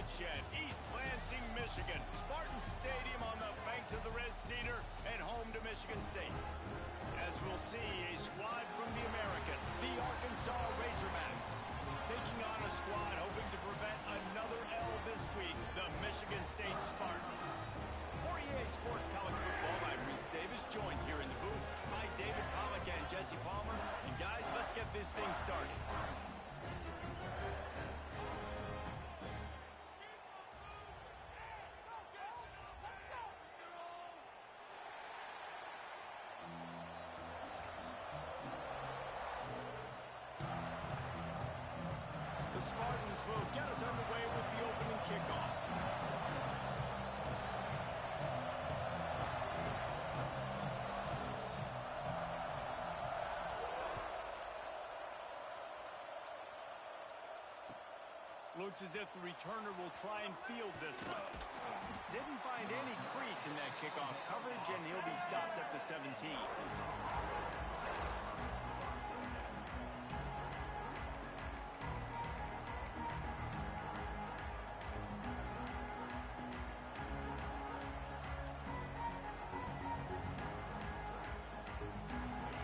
Woodshed, East Lansing, Michigan. Spartan Stadium on the banks of the Red Cedar and home to Michigan State. As we'll see, a squad from the American, the Arkansas Razorbacks, taking on a squad hoping to prevent another L this week, the Michigan State Spartans. For EA Sports College Football, I'm Reese Davis, joined here in the booth by David Pollack and Jesse Palmer. And guys, let's get this thing started. The Spartans will get us underway with the opening kickoff. Looks as if the returner will try and field this one. Didn't find any crease in that kickoff coverage, and he'll be stopped at the 17.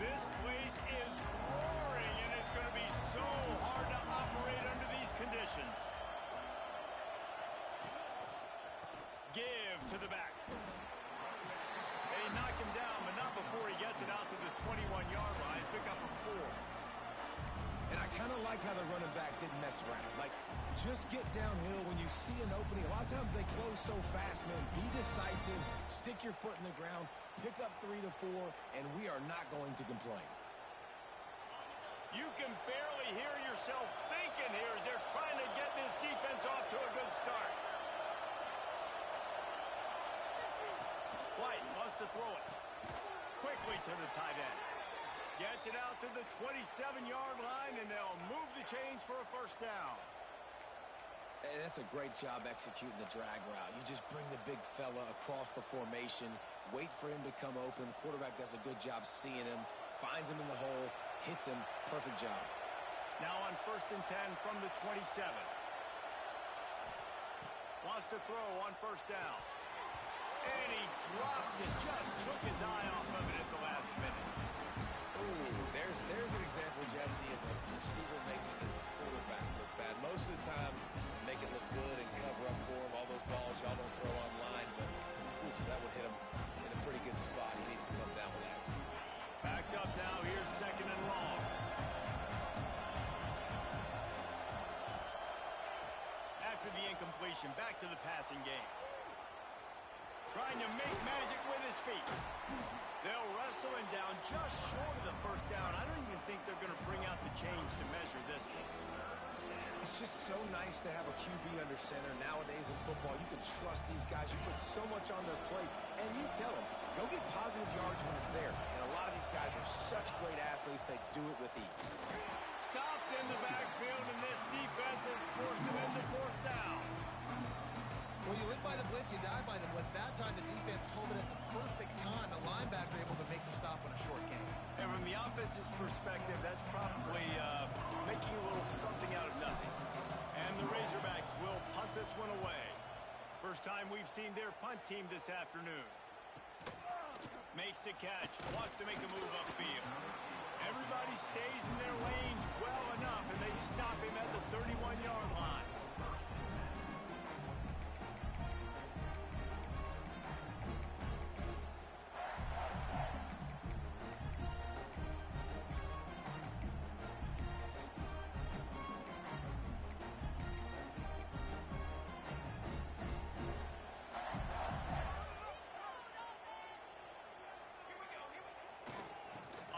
This place is roaring, and it's going to be so hard to operate under these conditions. Give to the back. They knock him down, but not before he gets it out to the 21-yard line. Pick up a 4. And I kind of like how the running back didn't mess around. Like, just get downhill when you see an opening. A lot of times they close so fast, man. Be decisive, stick your foot in the ground, pick up 3 to 4, and we are not going to complain. You can barely hear yourself thinking here as they're trying to get this defense off to a good start. White wants to throw it. Quickly to the tight end. Gets it out to the 27-yard line, and they'll move the chains for a first down. And that's a great job executing the drag route. You just bring the big fella across the formation, wait for him to come open. The quarterback does a good job seeing him, finds him in the hole, hits him. Perfect job. Now on 1st and 10 from the 27. Wants to throw on first down. And he drops it. Just took his eye off of it at the last minute. Ooh, there's an example, Jesse, of a receiver making his quarterback look bad. Most of the time, make it look good and cover up for him. All those balls y'all don't throw online, but oof, that would hit him in a pretty good spot. He needs to come down with that. Backed up now. Here's 2nd and long. After the incompletion, back to the passing game. Trying to make magic with his feet. They'll wrestle him down just short of the first down. I don't even think they're going to bring out the chains to measure this one. It's just so nice to have a QB under center. Nowadays in football, you can trust these guys. You put so much on their plate, and you tell them, go get positive yards when it's there. And a lot of these guys are such great athletes, they do it with ease. Stopped in the backfield, and this defense has forced him into 4th down. Well, you live by the blitz, you die by the blitz. That time, the defense called it at the perfect time. The linebacker able to make the stop on a short game. And from the offense's perspective, that's probably making a little something out of nothing. And the Razorbacks will punt this one away. First time we've seen their punt team this afternoon. Makes a catch, wants to make a move upfield. Everybody stays in their lanes well enough, and they stop him at the 31-yard line.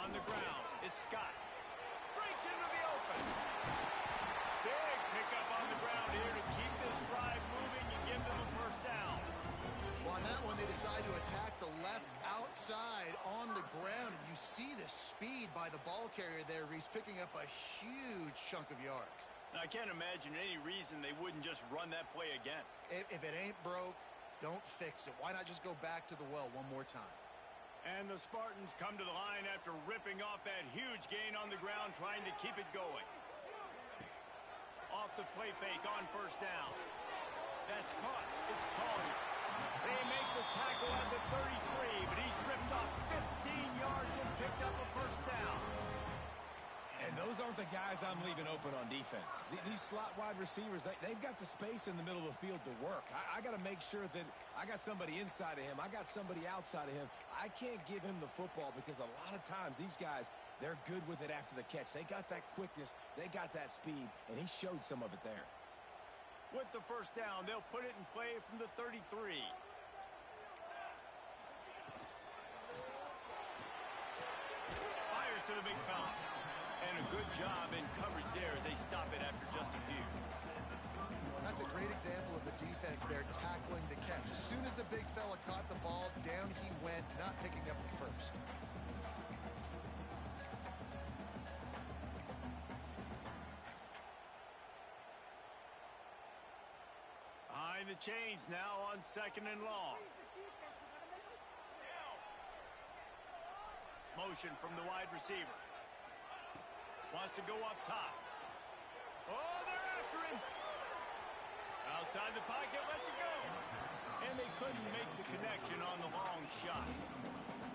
On the ground, it's Scott. Breaks into the open. Big pickup on the ground here to keep this drive moving and give them a first down. Well, on that one, they decide to attack the left outside on the ground. And you see the speed by the ball carrier there, Reese, picking up a huge chunk of yards. Now, I can't imagine any reason they wouldn't just run that play again. If it ain't broke, don't fix it. Why not just go back to the well one more time? And the Spartans come to the line after ripping off that huge gain on the ground, trying to keep it going. Off the play fake on first down. That's caught. It's Collier. They make the tackle at the 33, but he's ripped off 15 yards and picked up a first down. And those aren't the guys I'm leaving open on defense. These slot wide receivers, they've got the space in the middle of the field to work. I got to make sure that I got somebody inside of him. I got somebody outside of him. I can't give him the football because a lot of times these guys, they're good with it after the catch. They got that quickness. They got that speed, and he showed some of it there. With the first down, they'll put it in play from the 33. Fires to the big fella. And a good job in coverage there. They stop it after just a few. That's a great example of the defense there tackling the catch. As soon as the big fella caught the ball, down he went, not picking up the first. Behind the chains now on 2nd and long. Motion from the wide receiver. Wants to go up top. Oh, they're after him. Outside the pocket, lets it go. And they couldn't make the connection on the long shot.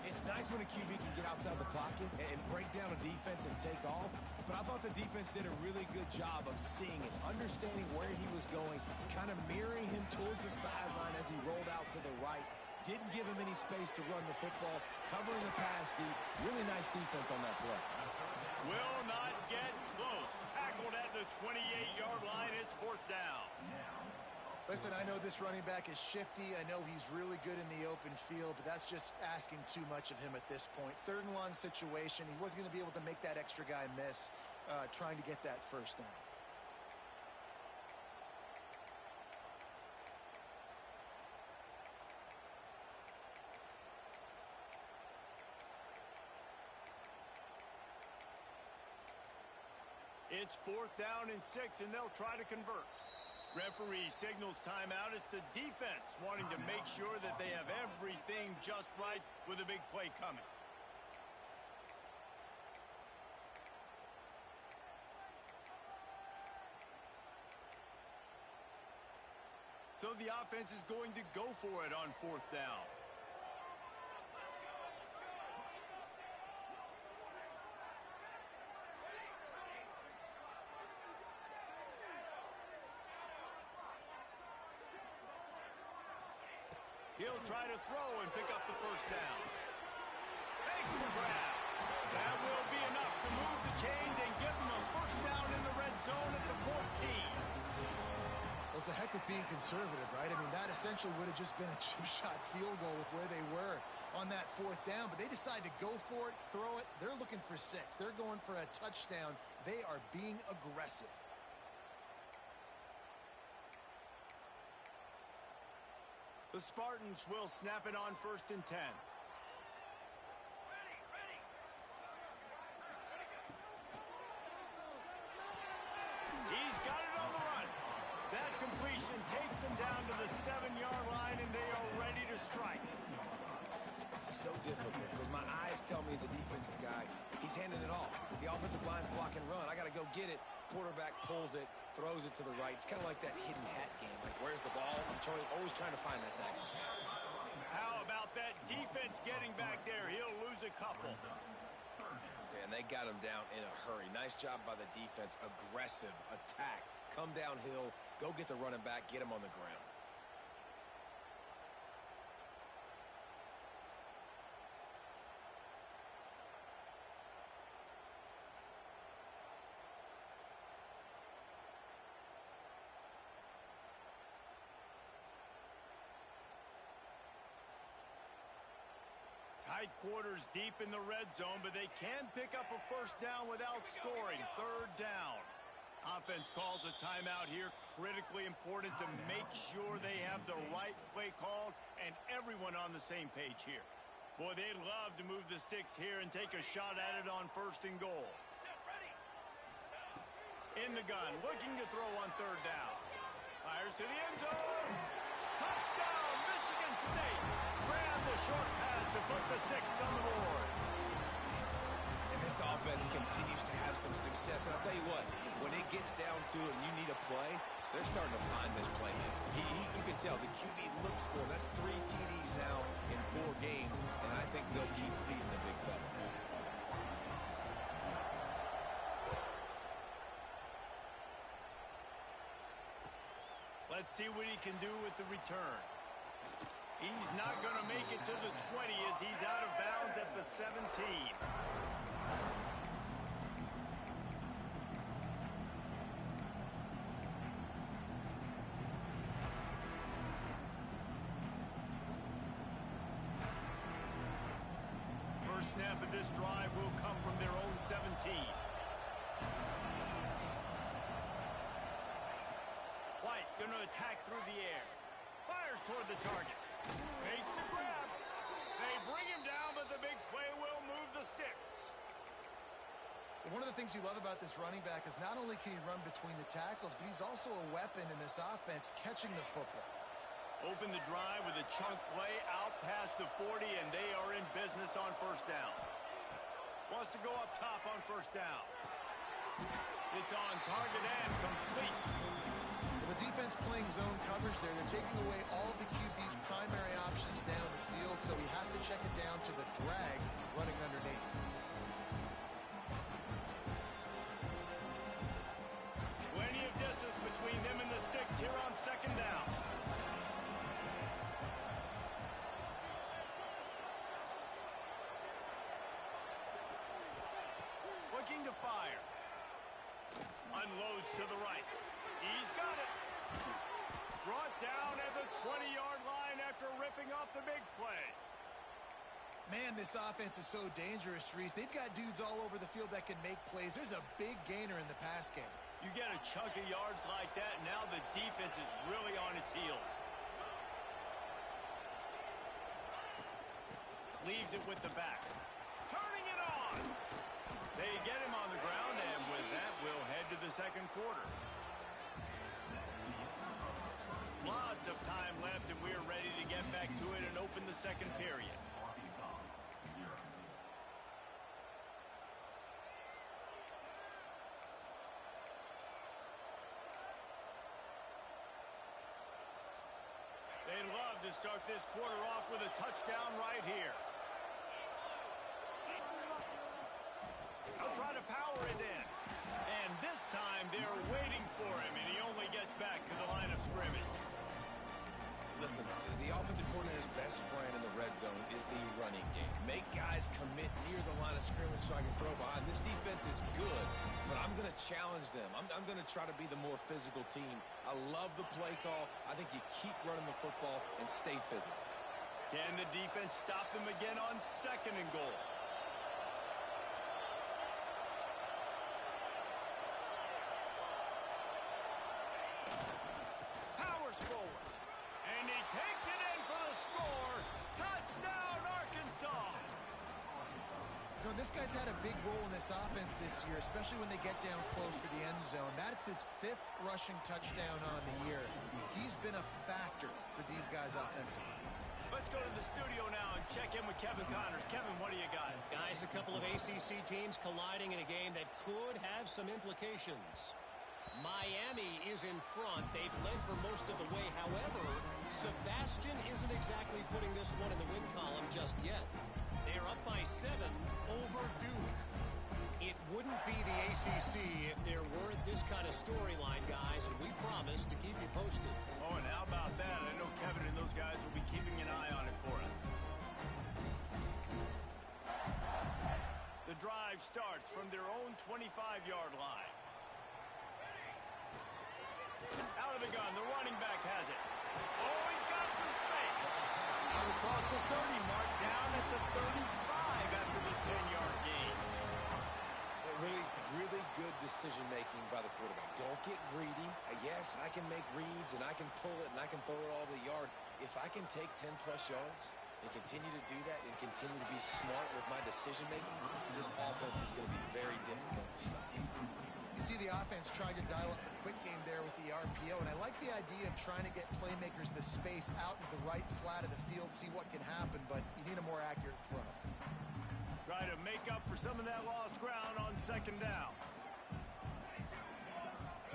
It's nice when a QB can get outside the pocket and break down a defense and take off. But I thought the defense did a really good job of seeing it, understanding where he was going, kind of mirroring him towards the sideline as he rolled out to the right. Didn't give him any space to run the football, covering the pass deep. Really nice defense on that play. Will not get close. Tackled at the 28-yard line. It's 4th down. Listen, I know this running back is shifty. I know he's really good in the open field, but that's just asking too much of him at this point. 3rd and long situation. He wasn't going to be able to make that extra guy miss trying to get that first down. It's 4th down and 6, and they'll try to convert. Referee signals timeout. It's the defense wanting to make sure that they have everything just right with a big play coming. So the offense is going to go for it on 4th down. He'll try to throw and pick up the first down. Makes the grab. That will be enough to move the chains and give them a first down in the red zone at the 14. Well, it's a heck of being conservative, right? I mean, that essentially would have just been a chip shot field goal with where they were on that 4th down. But they decide to go for it, throw it. They're looking for 6. They're going for a touchdown. They are being aggressive. The Spartans will snap it on 1st and 10. He's got it on the run. That completion takes them down to the 7-yard line, and they are ready to strike. So difficult because my eyes tell me as a defensive guy, he's handing it off. The offensive line's block and run. I got to go get it. Quarterback pulls it, throws it to the right. It's kind of like that hidden hat game. Like, where's the ball? I'm always trying to find that thing. How about that defense getting back there? He'll lose a couple. Yeah, and they got him down in a hurry. Nice job by the defense. Aggressive attack. Come downhill. Go get the running back. Get him on the ground. Tight quarters deep in the red zone, but they can pick up a first down without scoring. 3rd down. Offense calls a timeout here. Critically important to make sure they have the right play called and everyone on the same page here. Boy, they'd love to move the sticks here and take a shot at it on 1st and goal. In the gun, looking to throw on 3rd down. Fires to the end zone. Touchdown, Michigan State. Grab the short pass to put the 6 on the board. And this offense continues to have some success. And I'll tell you what, when it gets down to it and you need a play, They're starting to find this playmaker. You can tell the QB looks for him. That's 3 TDs now in 4 games, and I think they'll keep feeding the big fella. Let's see what he can do with the return. He's not going to make it to the 20 as he's out of bounds at the 17. First snap of this drive will come from their own 17. White going to attack through the air. Fires toward the target. Makes the grab. They bring him down, but the big play will move the sticks. One of the things you love about this running back is not only can he run between the tackles, but he's also a weapon in this offense catching the football. Open the drive with a chunk play out past the 40, and they are in business on first down. Wants to go up top on first down. It's on target and complete. The defense playing zone coverage there. They're taking away all of the QB's primary options down the field, so he has to check it down to the drag running underneath. Plenty of distance between them and the sticks here on second down. Looking to fire. Unloads to the right. He's got it. Brought down at the 20-yard line after ripping off the big play. Man, this offense is so dangerous, Reese. They've got dudes all over the field that can make plays. There's a big gainer in the pass game. You get a chunk of yards like that, now the defense is really on its heels. Leaves it with the back. Turning it on. They get him on the ground, and with that, we'll head to the second quarter. Lots of time left, and we're ready to get back to it and open the second period. They'd love to start this quarter off with a touchdown right here. They'll try to power it in. And this time, they're waiting for him, and he only gets back to the line of scrimmage. Listen, the offensive coordinator's best friend in the red zone is the running game. Make guys commit near the line of scrimmage so I can throw behind. This defense is good, but I'm going to challenge them. I'm going to try to be the more physical team. I love the play call. I think you keep running the football and stay physical. Can the defense stop them again on second and goal? Powers forward. And he takes it in for the score. Touchdown, Arkansas. You know, this guy's had a big role in this offense this year, especially when they get down close to the end zone. That's his 5th rushing touchdown on the year. He's been a factor for these guys offensively. Let's go to the studio now and check in with Kevin Connors. Kevin, what do you got? Guys, a couple of ACC teams colliding in a game that could have some implications. Miami is in front. They've led for most of the way. However, Sebastian isn't exactly putting this one in the win column just yet. They're up by 7 over Duke. It wouldn't be the ACC if there weren't this kind of storyline, guys, and we promise to keep you posted. Oh, and how about that? I know Kevin and those guys will be keeping an eye on it for us. The drive starts from their own 25-yard line. Out of the gun, the running back has it. Oh, he's got some space. Out across the 30 mark, down at the 35 after the 10-yard gain. Really good decision-making by the quarterback. Don't get greedy. Yes, I can make reads, and I can pull it, and I can throw it all over the yard. If I can take 10-plus yards and continue to do that and continue to be smart with my decision-making, this offense is going to be very difficult to stop. You see the offense trying to dial up the quick game there with the RPO, and I like the idea of trying to get playmakers the space out into the right flat of the field, see what can happen, but you need a more accurate throw. Try to make up for some of that lost ground on second down.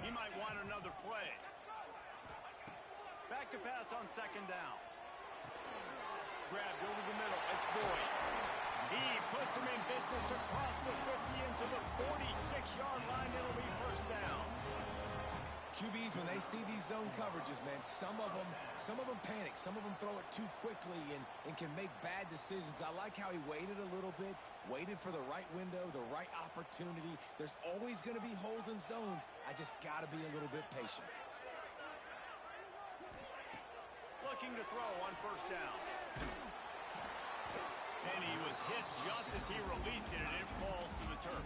He might want another play. Back to pass on second down. Grabbed over the middle. It's Boyd. He puts him in business across the 50 into the 46-yard line. It'll be first down. QBs, when they see these zone coverages, man, some of them panic. Some of them throw it too quickly and can make bad decisions. I like how he waited a little bit, waited for the right window, the right opportunity. There's always going to be holes in zones. I just got to be a little bit patient. Looking to throw on first down. And he was hit just as he released it, and it falls to the turf.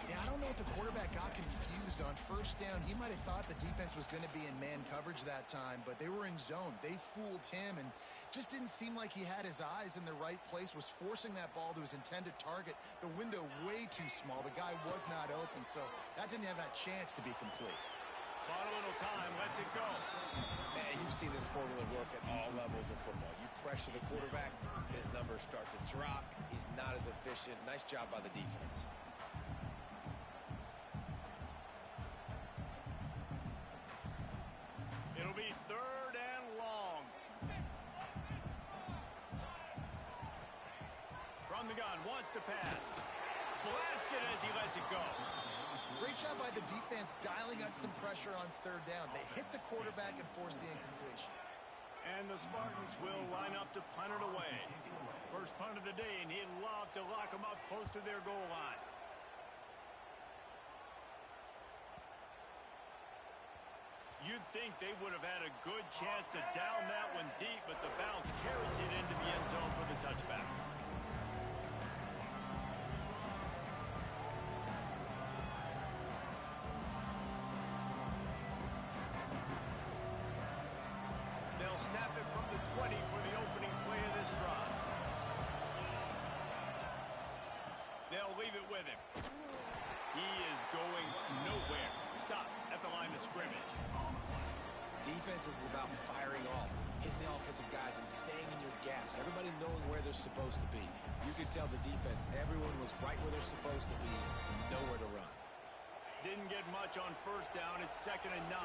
Yeah, I don't know if the quarterback got confused on first down. He might have thought the defense was going to be in man coverage that time, but they were in zone. They fooled him and just didn't seem like he had his eyes in the right place, was forcing that ball to his intended target. The window way too small. The guy was not open, so that didn't have that chance to be complete. Bought a little time, lets it go. Man, you've seen this formula work at all levels of football. You pressure the quarterback, his numbers start to drop. He's not as efficient. Nice job by the defense. It'll be third and long. From the gun, wants to pass. Blasted as he lets it go. Great job by the defense dialing out some pressure on third down. They hit the quarterback and forced the incompletion. And the Spartans will line up to punt it away. First punt of the day, and he'd love to lock them up close to their goal line. You'd think they would have had a good chance to down that one deep, but the bounce carries it into the end zone for the touchback. They'll snap it from the 20 for the opening play of this drive. They'll leave it with him. He is going nowhere. Stop at the line of scrimmage. Defense is about firing off, hitting the offensive guys and staying in your gaps. Everybody knowing where they're supposed to be. You could tell the defense, everyone was right where they're supposed to be, nowhere to run. Didn't get much on first down. It's 2nd and 9.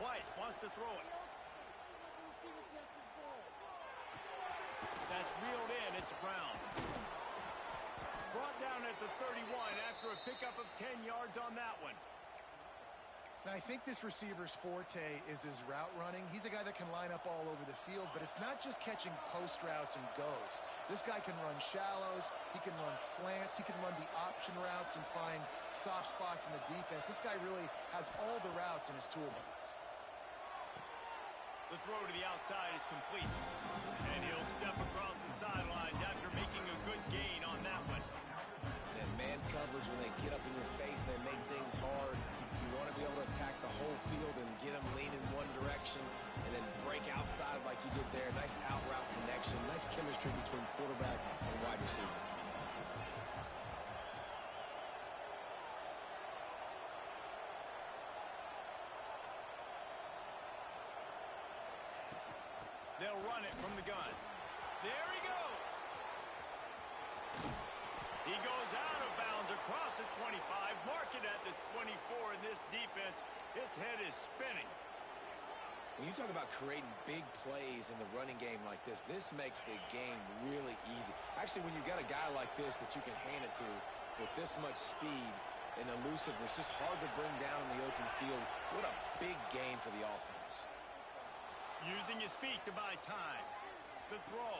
White wants to throw it. That's reeled in. It's Brown. Brought down at the 31 after a pickup of 10 yards on that one. Now, I think this receiver's forte is his route running. He's a guy that can line up all over the field, but it's not just catching post routes and goes. This guy can run shallows. He can run slants. He can run the option routes and find soft spots in the defense. This guy really has all the routes in his toolbox. The throw to the outside is complete. And he'll step across the sidelines after making a good gain on that one. And man coverage, when they get up in your face and they make things hard, you want to be able to attack the whole field and get them lean in one direction and then break outside like you did there. Nice out route connection, nice chemistry between quarterback and wide receiver. They'll run it from the gun. There he goes. He goes out of bounds across the 25, mark it at the 24 in this defense. Its head is spinning. When you talk about creating big plays in the running game like this makes the game really easy. Actually, when you've got a guy like this that you can hand it to with this much speed and elusiveness, just hard to bring down in the open field, what a big game for the offense. Using his feet to buy time. The throw.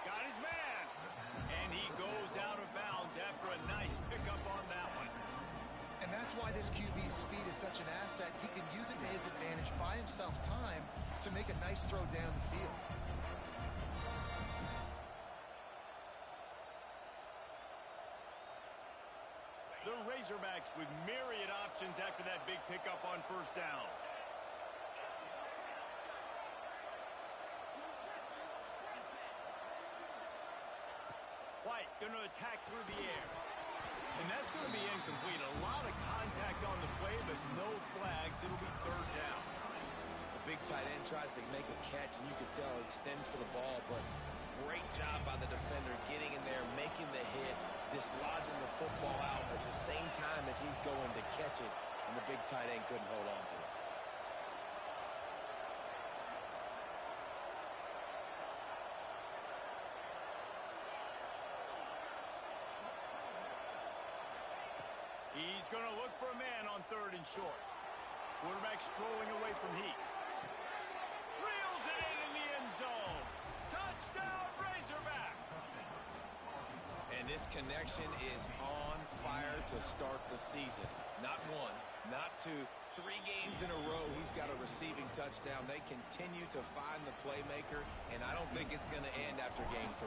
Got his man. And he goes out of bounds after a nice pickup on that one. And that's why this QB's speed is such an asset. He can use it to his advantage, buy himself time to make a nice throw down the field. The Razorbacks with myriad options after that big pickup on first down. White going to attack through the air. And that's going to be incomplete. A lot of contact on the play, but no flags. It'll be third down. The big tight end tries to make a catch, and you can tell he extends for the ball, but great job by the defender getting in there, making the hit, dislodging the football out at the same time as he's going to catch it, and the big tight end couldn't hold on to it. He's going to look for a man on 3rd and short. Quarterback strolling away from Heat. Reels it in the end zone. Touchdown, Razorbacks! And this connection is on fire to start the season. Not one, not two, 3 games in a row he's got a receiving touchdown. They continue to find the playmaker, and I don't think it's going to end after game 3.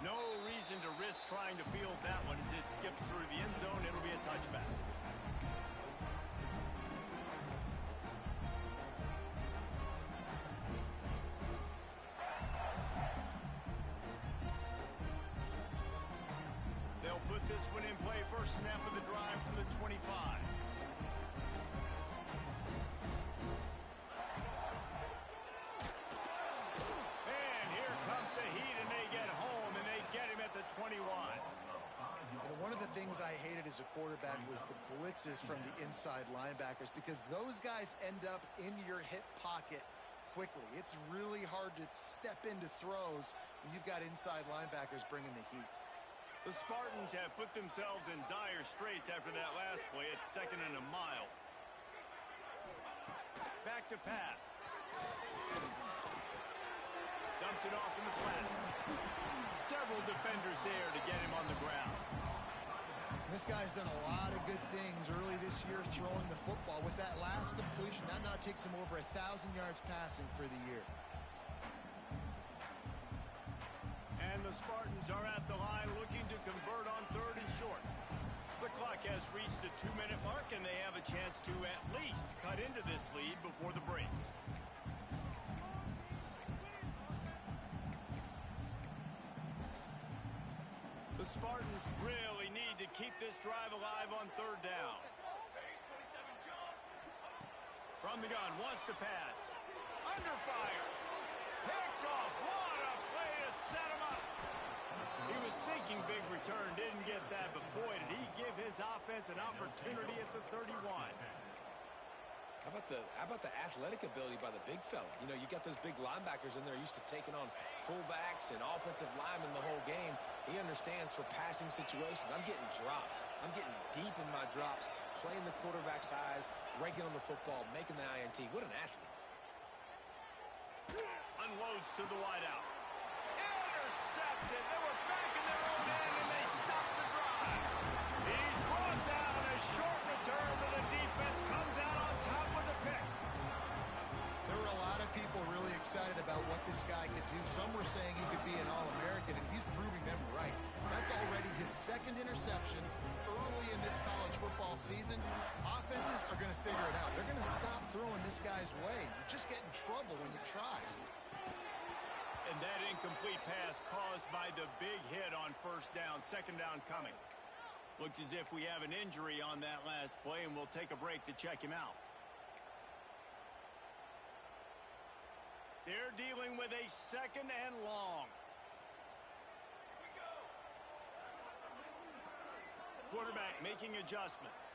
No reason to risk trying to field that one as it skips through the end zone. It'll be a touchback. They'll put this one in play. First snap of the drive from the 25. And here comes the Heat, and they get home, and they get him at the 21. And one of the things I hated as a quarterback was the blitzes from the inside linebackers, because those guys end up in your hip pocket quickly. It's really hard to step into throws when you've got inside linebackers bringing the heat. The Spartans have put themselves in dire straits after that last play. It's 2nd and a mile. Back to pass. Dumps it off in the flats. Several defenders there to get him on the ground. This guy's done a lot of good things early this year throwing the football. With that last completion, that now takes him over 1,000 yards passing for the year. And the Spartans are at the line looking to convert on 3rd and short. The clock has reached the 2-minute mark, and they have a chance to at least cut into this lead before the break. The Spartans really need to keep this drive alive on 3rd down. From the gun, wants to pass. Under fire. Picked off. What a play to set him up. He was thinking big return, didn't get that, but boy, did he give his offense an opportunity at the 31. How about the athletic ability by the big fella? You know, you got those big linebackers in there used to taking on fullbacks and offensive linemen the whole game. He understands for passing situations. I'm getting drops. I'm getting deep in my drops, playing the quarterback's eyes, breaking on the football, making the INT. What an athlete. Unloads to the wideout. Intercepted. They were back in their own end, and they stopped the drive. He's brought down. A short return to the defense. Comes out on top with a pick. There were a lot of people really excited about what this guy could do. Some were saying he could be an All-American, and he's proving them right. That's already his 2nd interception early in this college football season. Offenses are going to figure it out. They're going to stop throwing this guy's way. You just get in trouble when you try. And that incomplete pass caused by the big hit on 1st down. 2nd down coming. Looks as if we have an injury on that last play, and we'll take a break to check him out. They're dealing with a 2nd and long. Quarterback making adjustments.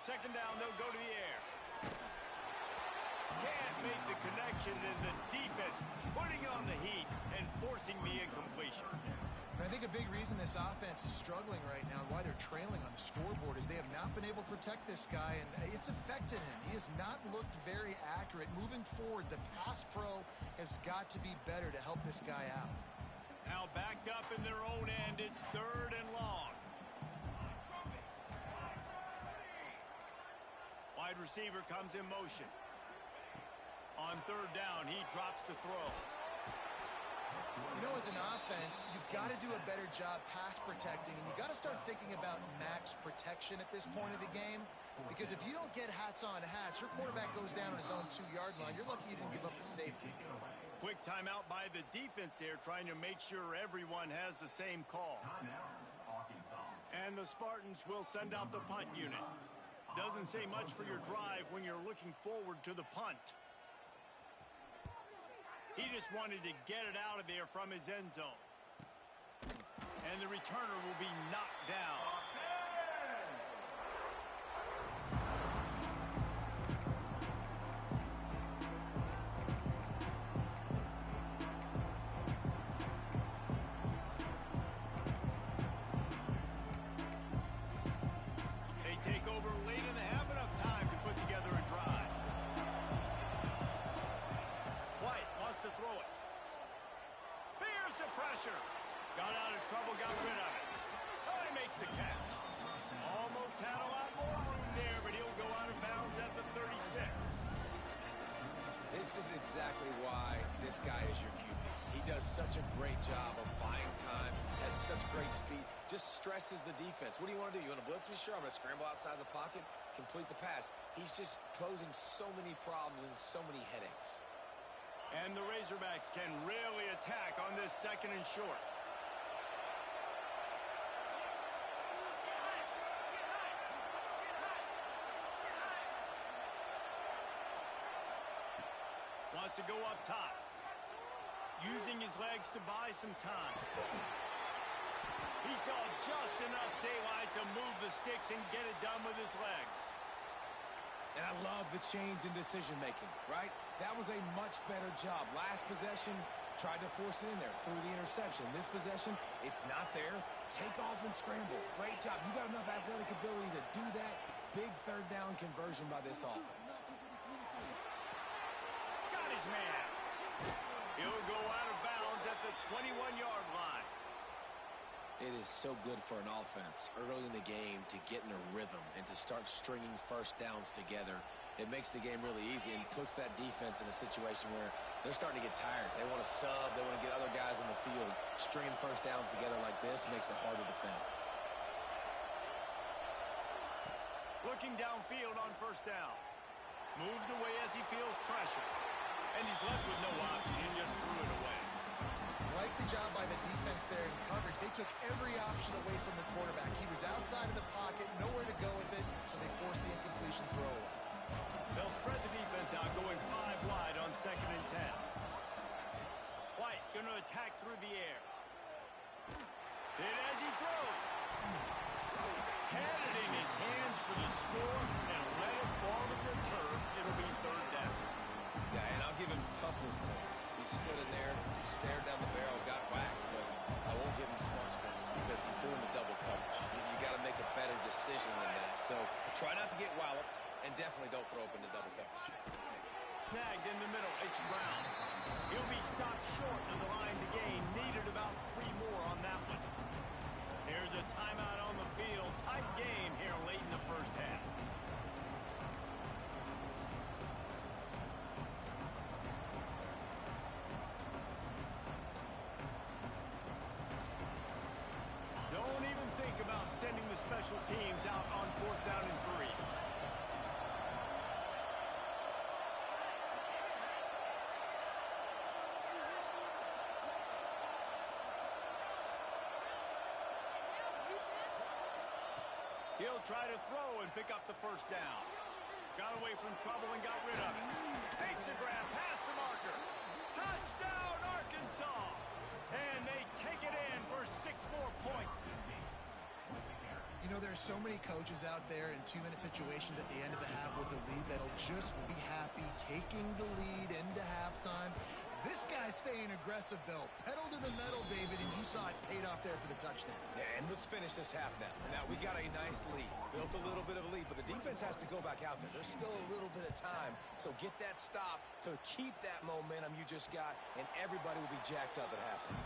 Second down, they'll go to the air. Can't make the connection, and the defense putting on the heat and forcing the incompletion. And I think a big reason this offense is struggling right now and why they're trailing on the scoreboard is they have not been able to protect this guy, and it's affected him. He has not looked very accurate. Moving forward, the pass pro has got to be better to help this guy out. Now backed up in their own end, it's 3rd and long. Wide receiver comes in motion. On 3rd down, he drops to throw. You know, as an offense, you've got to do a better job pass protecting, and you've got to start thinking about max protection at this point of the game, because if you don't get hats on hats, your quarterback goes down on his own 2-yard line. You're lucky you didn't give up a safety. Quick timeout by the defense there, trying to make sure everyone has the same call. And the Spartans will send out the punt unit. Doesn't say much for your drive when you're looking forward to the punt. He just wanted to get it out of there from his end zone. And the returner will be knocked down. Take over late in the half, enough time to put together a drive. White wants to throw it. Bears the pressure. Got out of trouble, got rid of it. Oh, he makes the catch. Almost had a lot more room there, but he'll go out of bounds at the 36. This is exactly why this guy is your QB. He does such a great job of buying time, has such great speed, just stresses the defense. What do you want to do? You want to blitz me? Sure, I'm going to scramble outside the pocket, complete the pass. He's just posing so many problems and so many headaches. And the Razorbacks can really attack on this second and short. Wants to go up top. Using his legs to buy some time. He saw just enough daylight to move the sticks and get it done with his legs. And I love the change in decision-making, right? That was a much better job. Last possession, tried to force it in there through the interception. This possession, it's not there. Take off and scramble. Great job. You got enough athletic ability to do that. Big third down conversion by this offense. Got his man. He'll go out of bounds at the 21-yard line. It is so good for an offense early in the game to get in a rhythm and to start stringing first downs together. It makes the game really easy and puts that defense in a situation where they're starting to get tired. They want to sub. They want to get other guys on the field. Stringing first downs together like this makes it hard to defend. Looking downfield on first down. Moves away as he feels pressure. And he's left with no option. He just threw it away. Like the job by the defense there in coverage. They took every option away from the quarterback. He was outside of the pocket, nowhere to go with it, so they forced the incompletion throw away. They'll spread the defense out, going 5 wide on 2nd and 10. White going to attack through the air. Then as he throws, had it in his hands for the score and let it fall to the turf. It'll be 3rd down. Yeah, and I'll give him toughness points. He stood in there, stared down the barrel, got whacked, but I won't give him smarts points because he threw into double coverage. You got to make a better decision than that. So try not to get walloped, and definitely don't throw up into double coverage. Snagged in the middle, it's Brown. He'll be stopped short of the line to gain. Needed about 3 more on that one. There's a timeout on the field. Tight game here late in the first half. Don't even think about sending the special teams out on 4th down and 3. He'll try to throw and pick up the first down. Got away from trouble and got rid of it. Takes a grab, past the marker. Touchdown, Arkansas! And they take it in for 6 more points. You know, there's so many coaches out there in 2-minute situations at the end of the half with the lead that'll just be happy taking the lead into halftime. This guy's staying aggressive, though. Pedal to the metal, David, and you saw it paid off there for the touchdown. Yeah, and let's finish this half now. Now, we got a nice lead. Built a little bit of a lead, but the defense has to go back out there. There's still a little bit of time. So get that stop to keep that momentum you just got, and everybody will be jacked up at halftime.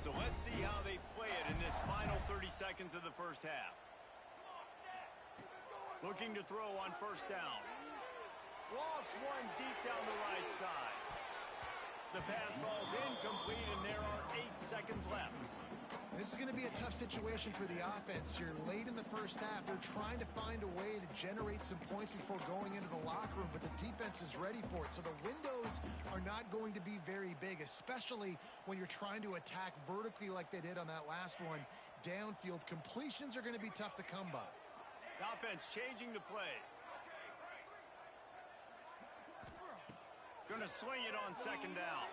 So let's see how they play it in this final 30 seconds of the first half. Looking to throw on first down. Lost one deep down the right side. The pass falls incomplete, and there are 8 seconds left. This is going to be a tough situation for the offense here. Late in the first half, they're trying to find a way to generate some points before going into the locker room, but the defense is ready for it. So the windows are not going to be very big, especially when you're trying to attack vertically like they did on that last one. Downfield completions are going to be tough to come by. The offense changing the play. Going to swing it on second down.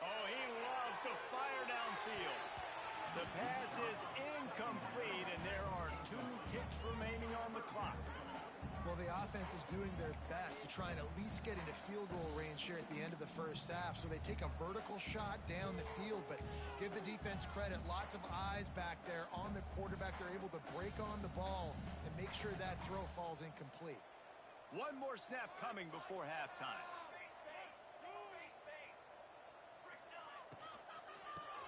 Oh, he loves to fire downfield. The pass is incomplete, and there are 2 ticks remaining on the clock. Well, the offense is doing their best to try and at least get into field goal range here at the end of the first half. So they take a vertical shot down the field, but give the defense credit. Lots of eyes back there on the quarterback. They're able to break on the ball and make sure that throw falls incomplete. One more snap coming before halftime.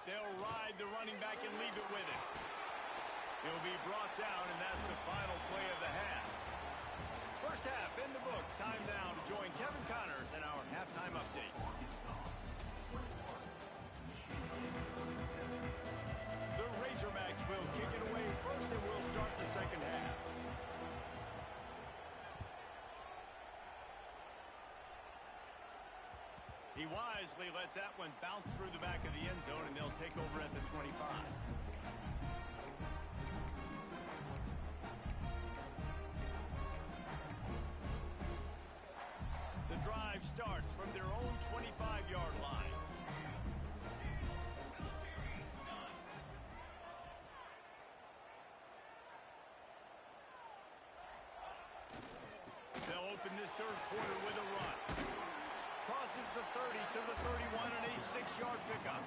They'll ride the running back and leave it with him. He'll be brought down, and that's the final play of the half. First half in the books. Time now to join Kevin Connors in our halftime update. The Razorbacks will kick it away first, and we'll start the second half. He wisely lets that one bounce through the back of the end zone, and they'll take over at the 25. The drive starts from their own 25-yard line. They'll open this third quarter with a run. Crosses the 30 to the 31 and a 6-yard pickup.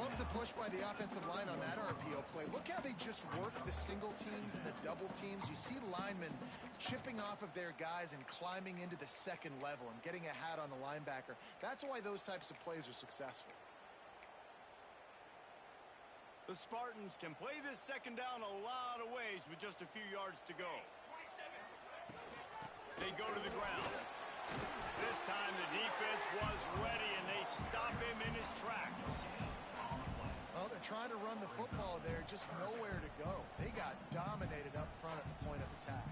Love the push by the offensive line on that RPO play. Look how they just work the single teams and the double teams. You see linemen chipping off of their guys and climbing into the second level and getting a hat on the linebacker. That's why those types of plays are successful. The Spartans can play this second down a lot of ways with just a few yards to go. They go to the ground. This time the defense was ready, and they stop him in his tracks. Well, they're trying to run the football there, just nowhere to go. They got dominated up front at the point of attack.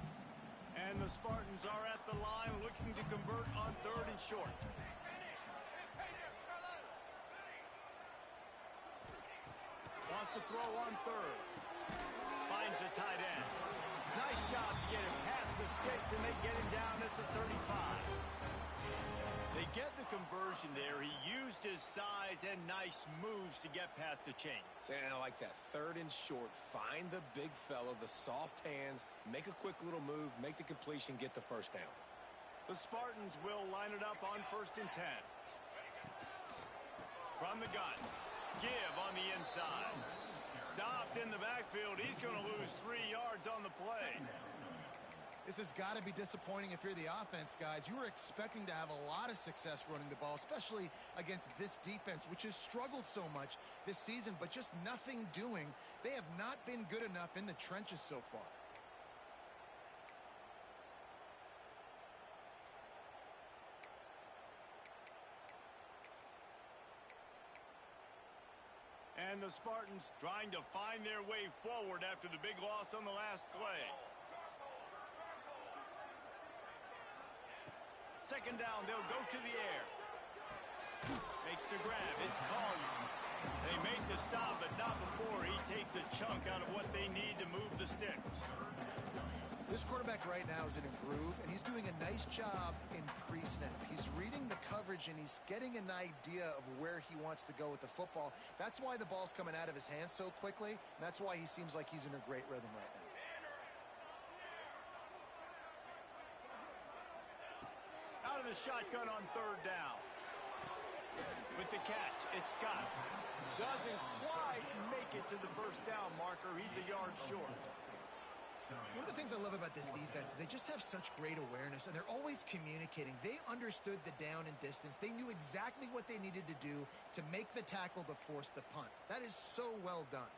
And the Spartans are at the line looking to convert on 3rd and short. Wants to throw on 3rd. Finds a tight end. Nice job to get him past the sticks, and they get him down at the 35. They get the conversion there. He used his size and nice moves to get past the chains. And I like that. 3rd and short. Find the big fella, the soft hands, make a quick little move, make the completion, get the first down. The Spartans will line it up on 1st and 10. From the gun. Give on the inside. Stopped in the backfield. He's going to lose 3 yards on the play. This has got to be disappointing if you're the offense, guys. You were expecting to have a lot of success running the ball, especially against this defense, which has struggled so much this season, but just nothing doing. They have not been good enough in the trenches so far. And the Spartans trying to find their way forward after the big loss on the last play. Second down, they'll go to the air. Makes the grab. It's Collier. They make the stop, but not before he takes a chunk out of what they need to move the sticks. This quarterback right now is in a groove, and he's doing a nice job in pre-snap. He's reading the coverage, and he's getting an idea of where he wants to go with the football. That's why the ball's coming out of his hands so quickly, and that's why he seems like he's in a great rhythm right now. Out of the shotgun on 3rd down. With the catch, it's Scott. Doesn't quite make it to the first down marker. He's a yard short. One of the things I love about this defense is they just have such great awareness, and they're always communicating. They understood the down and distance. They knew exactly what they needed to do to make the tackle to force the punt. That is so well done.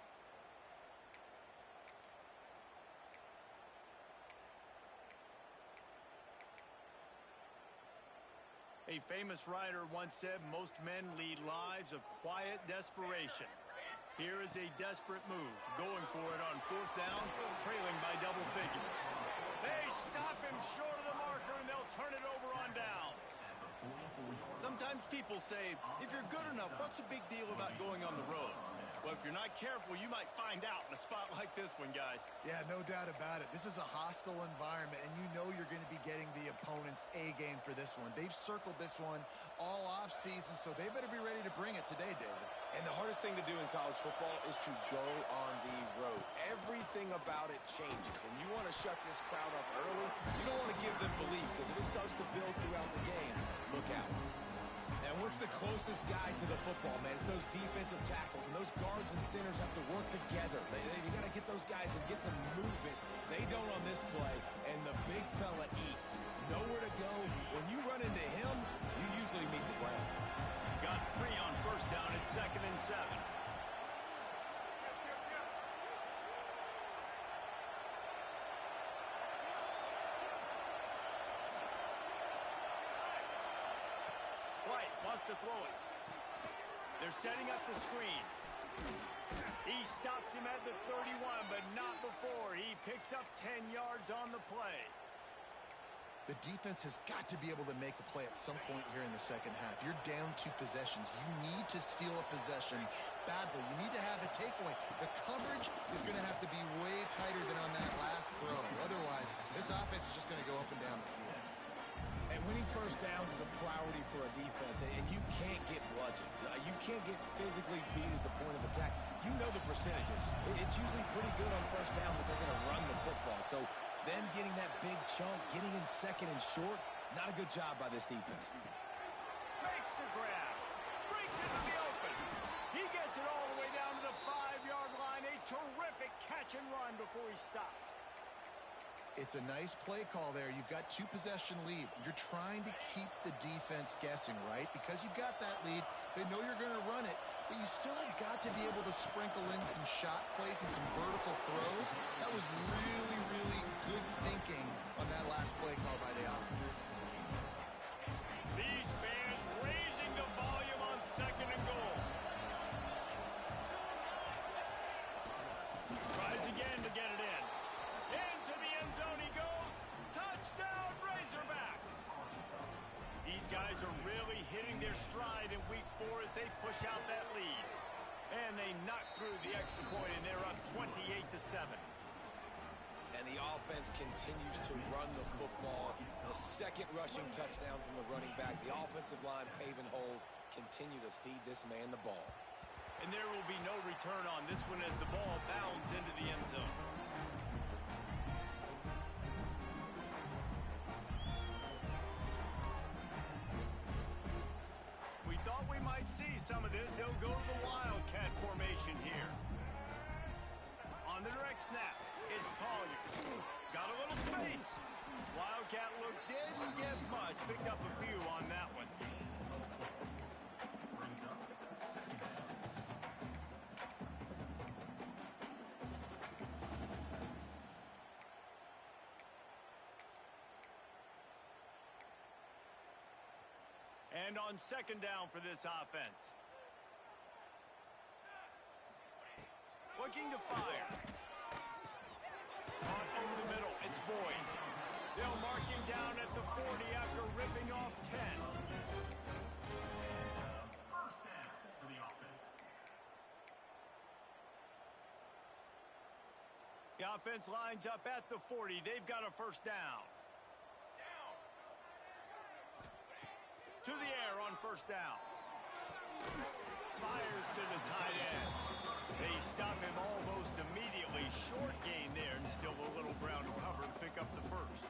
A famous writer once said most men lead lives of quiet desperation. Here is a desperate move, going for it on 4th down, trailing by double figures. They stop him short of the marker, and they'll turn it over on downs. Sometimes people say, if you're good enough, what's the big deal about going on the road? Well, if you're not careful, you might find out in a spot like this one, guys. Yeah, no doubt about it. This is a hostile environment, and you know you're going to be getting the opponent's A game for this one. They've circled this one all offseason, so they better be ready to bring it today, David. And the hardest thing to do in college football is to go on the road. Everything about it changes, and you want to shut this crowd up early. You don't want to give them belief, because if it starts to build throughout the game, look out. And what's the closest guy to the football, man? It's those defensive tackles, and those guards and centers have to work together. You got to get those guys and get some movement. They don't on this play, and the big fella eats. Nowhere to go. When you run into him, you usually meet the ground. Got 3 on 1st down at 2nd and 7. White wants to throw it. They're setting up the screen. He stops him at the 31, but not before. He picks up 10 yards on the play. The defense has got to be able to make a play at some point here in the second half. You're down 2 possessions. You need to steal a possession badly. You need to have a takeaway. The coverage is going to have to be way tighter than on that last throw. Otherwise, this offense is just going to go up and down the field. And winning 1st downs is a priority for a defense, and you can't get bludgeoned. You can't get physically beat at the point of attack. You know the percentages. It's usually pretty good on 1st down that they're going to run the football. So them getting that big chunk, getting in 2nd and short, not a good job by this defense. Makes the grab. Brings it to the open. He gets it all the way down to the 5-yard line. A terrific catch and run before he stopped. It's a nice play call there. You've got 2 possession lead. You're trying to keep the defense guessing, right? Because you've got that lead, they know you're going to run it, but you still have got to be able to sprinkle in some shot plays and some vertical throws. That was really, really good thinking on that last play call by the offense. These fans raising the volume on 2nd and goal. Tries again to get it in. Into the end zone he goes. Touchdown, Razorbacks. These guys are really hitting their stride in week 4 as they push out that lead. And they knock through the extra point, and they're up 28-7. And the offense continues to run the football. The 2nd rushing touchdown from the running back. The offensive line paving holes, continue to feed this man the ball. And there will be no return on this one as the ball bounds into the end zone. We thought we might see some of this. They'll go to the Wildcat formation here. On the direct snap, it's Collier. Got a little space. Wildcat look didn't get much. Picked up a few on that one. And on 2nd down for this offense. Looking to fire. Caught over the middle. It's Boyd. They'll mark him down at the 40 after ripping off 10. First down for the offense. The offense lines up at the 40. They've got a 1st down. To the air on 1st down. Fires to the tight end. They stop him almost immediately. Short gain there, and still a little ground to cover to pick up the 1st.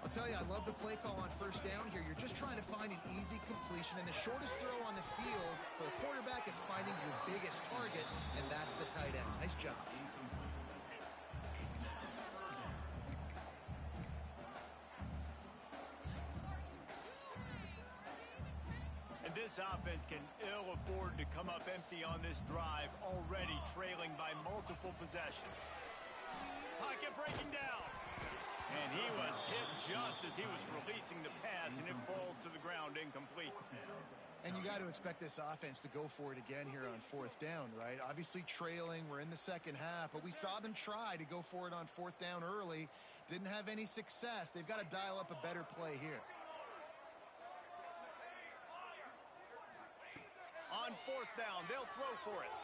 I'll tell you, I love the play call on 1st down here. You're just trying to find an easy completion, and the shortest throw on the field for the quarterback is finding your biggest target, and that's the tight end. Nice job. This offense can ill afford to come up empty on this drive, already trailing by multiple possessions. Pocket breaking down. And he was hit just as he was releasing the pass, and it falls to the ground incomplete. And you got to expect this offense to go for it again here on fourth down, right? Obviously trailing, we're in the second half, but we saw them try to go for it on fourth down early. Didn't have any success. They've got to dial up a better play here. On fourth down, they'll throw for it.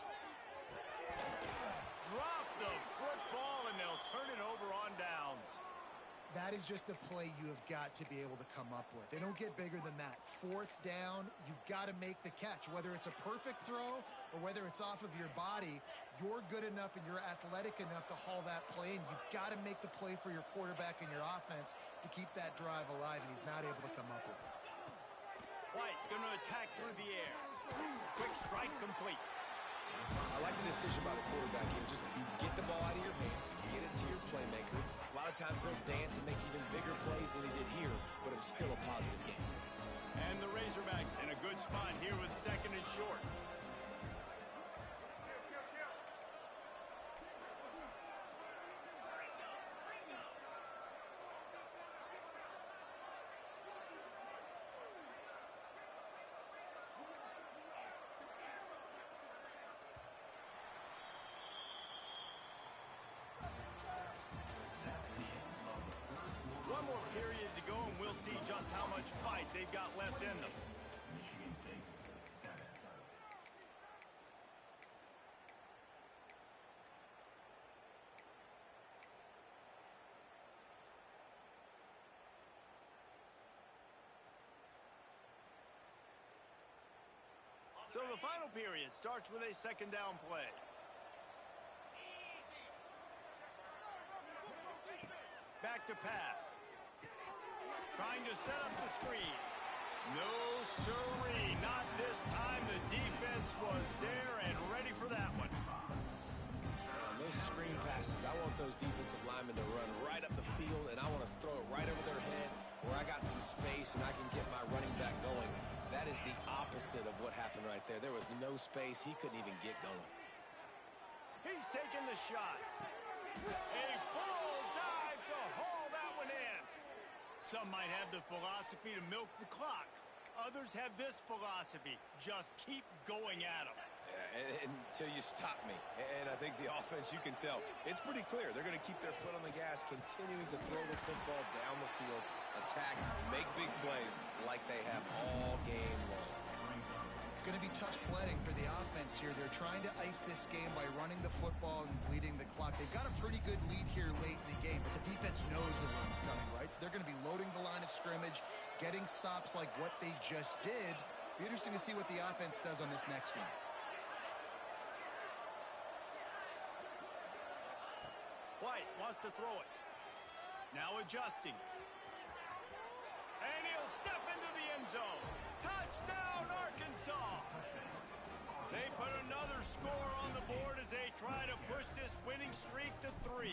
Drop the football, and they'll turn it over on downs. That is just a play you have got to be able to come up with. They don't get bigger than that. Fourth down, you've got to make the catch. Whether it's a perfect throw or whether it's off of your body, you're good enough and you're athletic enough to haul that play, and you've got to make the play for your quarterback and your offense to keep that drive alive, and he's not able to come up with it. White going to attack through the air. Quick strike complete. I like the decision by the quarterback here. Just get the ball out of your hands, get it to your playmaker. A lot of times they'll dance and make even bigger plays than he did here, but it was still a positive game. And the Razorbacks in a good spot here with second and short. One more period to go, and we'll see just how much fight they've got left in them. Michigan State 7. So the final period starts with a second down play. Back to pass. Trying to set up the screen. No siree, not this time. The defense was there and ready for that one. On those screen passes, I want those defensive linemen to run right up the field, and I want to throw it right over their head where I got some space and I can get my running back going. That is the opposite of what happened right there. There was no space. He couldn't even get going. He's taking the shot. A full dive to haul that one in. Some might have the philosophy to milk the clock. Others have this philosophy. Just keep going at them. Yeah, until you stop me. And I think the offense, you can tell, it's pretty clear. They're going to keep their foot on the gas, continuing to throw the football down the field, attack, make big plays like they have all game long. It's going to be tough sledding for the offense here. They're trying to ice this game by running the football and bleeding the clock. They've got a pretty good lead here late in the game, but the defense knows the run's coming, right? So they're going to be loading the line of scrimmage, getting stops like what they just did. Be interesting to see what the offense does on this next one. White wants to throw it. Now adjusting. And he'll step into the end zone. Touchdown, Arkansas! They put another score on the board as they try to push this winning streak to 3.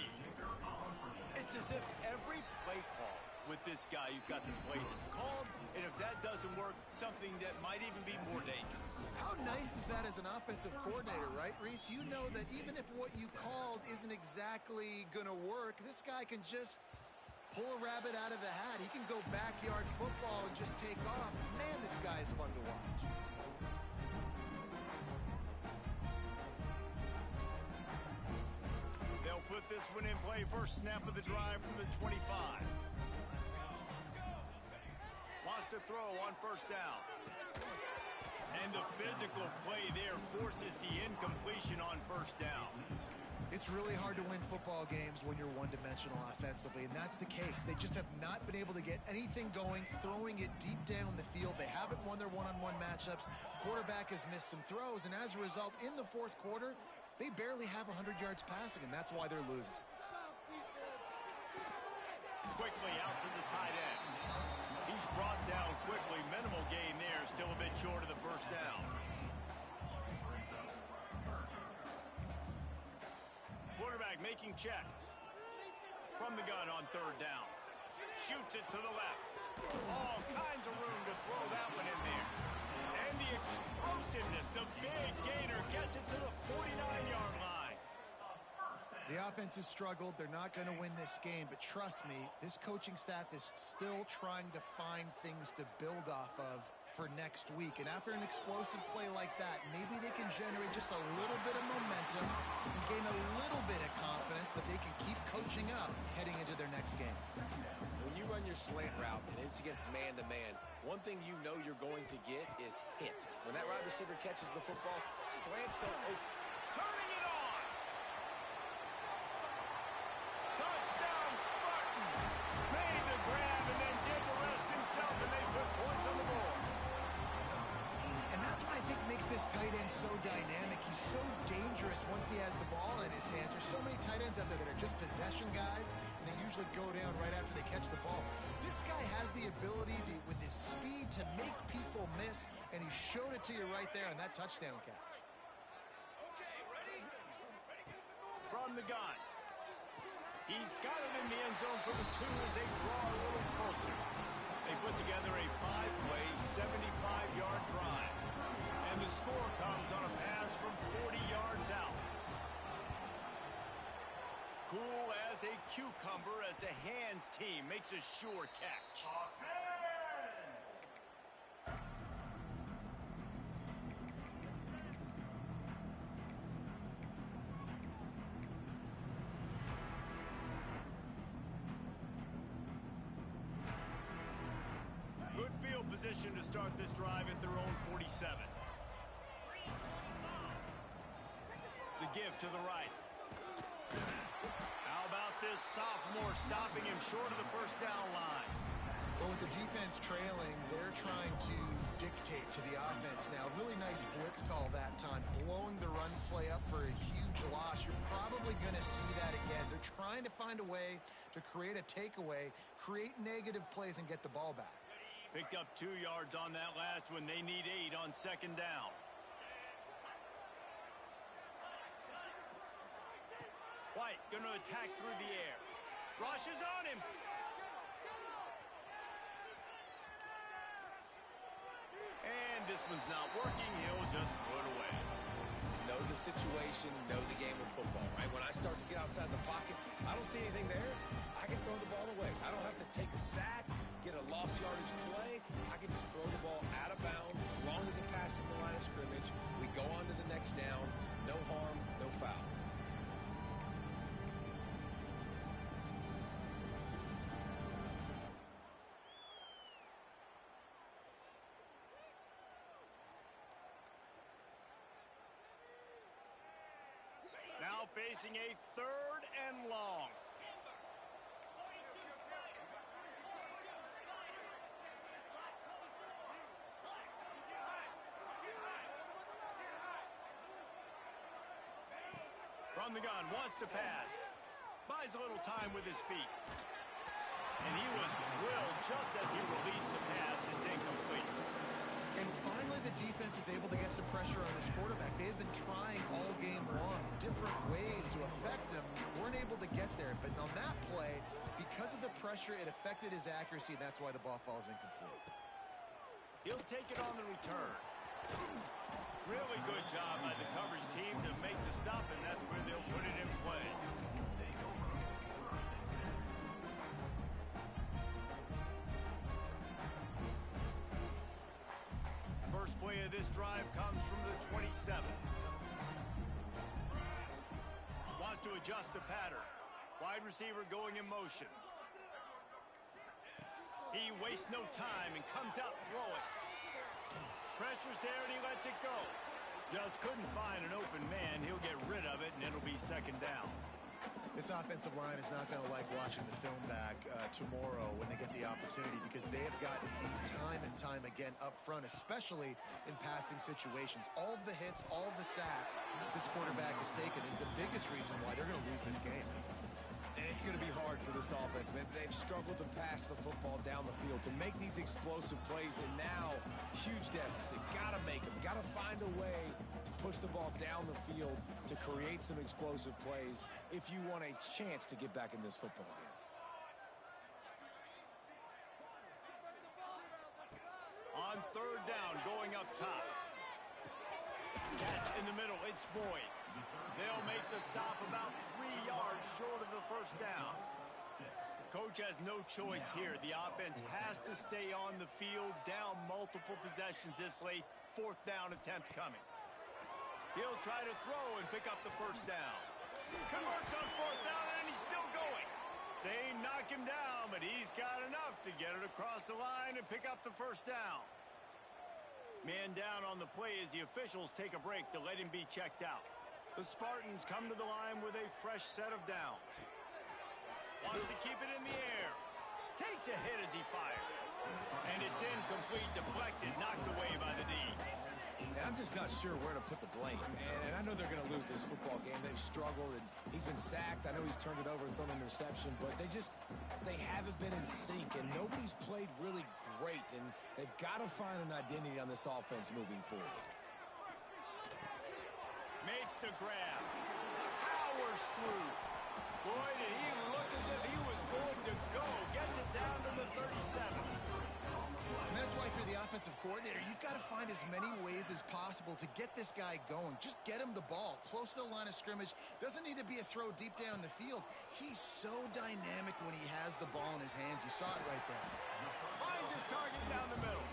It's as if every play call with this guy you've got to play is called, and if that doesn't work, something that might even be more dangerous. How nice is that as an offensive coordinator, right, Reese? You know that even if what you called isn't exactly going to work, this guy can just pull a rabbit out of the hat. He can go backyard football and just take off. Man, this guy is fun to watch. They'll put this one in play. First snap of the drive from the 25. Wants to throw on first down. And the physical play there forces the incompletion on first down. It's really hard to win football games when you're one-dimensional offensively, and that's the case. They just have not been able to get anything going, throwing it deep down the field. They haven't won their one-on-one matchups. Quarterback has missed some throws, and as a result, in the fourth quarter, they barely have 100 yards passing, and that's why they're losing. Quickly out to the tight end. He's brought down quickly. Minimal gain there, still a bit short of the first down. Quarterback making checks. From the gun on third down. Shoots it to the left. All kinds of room to throw that one in there. And the explosiveness, the big gainer gets it to the 49-yard line. The offense has struggled. They're not going to win this game, but trust me, this coaching staff is still trying to find things to build off of for next week. And after an explosive play like that, maybe they can generate just a little bit of momentum and gain a little bit of confidence that they can keep coaching up heading into their next game. When you run your slant route and it's against man-to-man, one thing you know you're going to get is hit. When that wide receiver catches the football, slants don't open. Turning it on! Touchdown Spartans! Made the grab and then did the rest himself, and they put points on the board. And that's what I think makes this tight end so dynamic. He's so dangerous once he has the ball in his hands. There's so many tight ends out there that are just possession guys, and they usually go down right after they catch the ball. This guy has the ability to, with his speed, to make people miss, and he showed it to you right there on that touchdown catch. From the gun. He's got it in the end zone for the 2 as they draw a little closer. They put together a 5-play, 75-yard drive. And the score comes on a pass from 40 yards out. Cool as a cucumber as the hands team makes a sure catch. Good field position to start this drive at their own 47. The give to the right. How about this sophomore stopping him short of the first down line? Well, with the defense trailing, they're trying to dictate to the offense now. Really nice blitz call that time, blowing the run play up for a huge loss. You're probably going to see that again. They're trying to find a way to create a takeaway, create negative plays, and get the ball back. Picked up 2 yards on that last one. They need 8 on second down. White going to attack through the air. Rush is on him. And this one's not working. He'll just throw it away. Know the situation, know the game of football, right? When I start to get outside the pocket, I don't see anything there. I can throw the ball away. I don't have to take a sack, get a lost yardage play. I can just throw the ball out of bounds as long as it passes the line of scrimmage. We go on to the next down. No harm, no foul. Now facing a 3rd and long. From the gun, wants to pass. Buys a little time with his feet. And he was drilled just as he released the pass. It's incomplete. And finally, the defense is able to get some pressure on this quarterback. They had been trying all game long, different ways to affect him. Weren't able to get there. But on that play, because of the pressure, it affected his accuracy, and that's why the ball falls incomplete. He'll take it on the return. Really good job by the coverage team to make the stop, and that's where they'll put it in play. First play of this drive comes from the 27. Wants to adjust the pattern. Wide receiver going in motion. He wastes no time and comes out throwing. Pressure's there and he lets it go. Just couldn't find an open man. He'll get rid of it and it'll be second down. This offensive line is not going to like watching the film back tomorrow when they get the opportunity, because they have gotten beat time and time again up front, especially in passing situations. All of the hits, all of the sacks this quarterback has taken is the biggest reason why they're going to lose this game. And it's going to be hard for this offense, man. They've struggled to pass the football down the field, to make these explosive plays, and now huge deficit. Got to make them. Got to find a way to push the ball down the field to create some explosive plays if you want a chance to get back in this football game. On third down, going up top. Catch in the middle. It's Boyd. They'll make the stop about 3 yards short of the first down. Coach has no choice here. The offense has to stay on the field, down multiple possessions this late. 4th down attempt coming. He'll try to throw and pick up the first down. Converts on 4th down, and he's still going. They knock him down, but he's got enough to get it across the line and pick up the first down. Man down on the play as the officials take a break to let him be checked out. The Spartans come to the line with a fresh set of downs. Wants to keep it in the air. Takes a hit as he fires. And it's incomplete, deflected, knocked away by the D. I'm just not sure where to put the blame. And I know they're going to lose this football game. They've struggled, and he's been sacked. I know he's turned it over and thrown an interception, but they haven't been in sync, and nobody's played really great, and they've got to find an identity on this offense moving forward. Makes the grab. Powers through. Boy, did he look as if he was going to go. Gets it down to the 37. And that's why if you're the offensive coordinator, you've got to find as many ways as possible to get this guy going. Just get him the ball close to the line of scrimmage. Doesn't need to be a throw deep down the field. He's so dynamic when he has the ball in his hands. You saw it right there. Finds his target down the middle.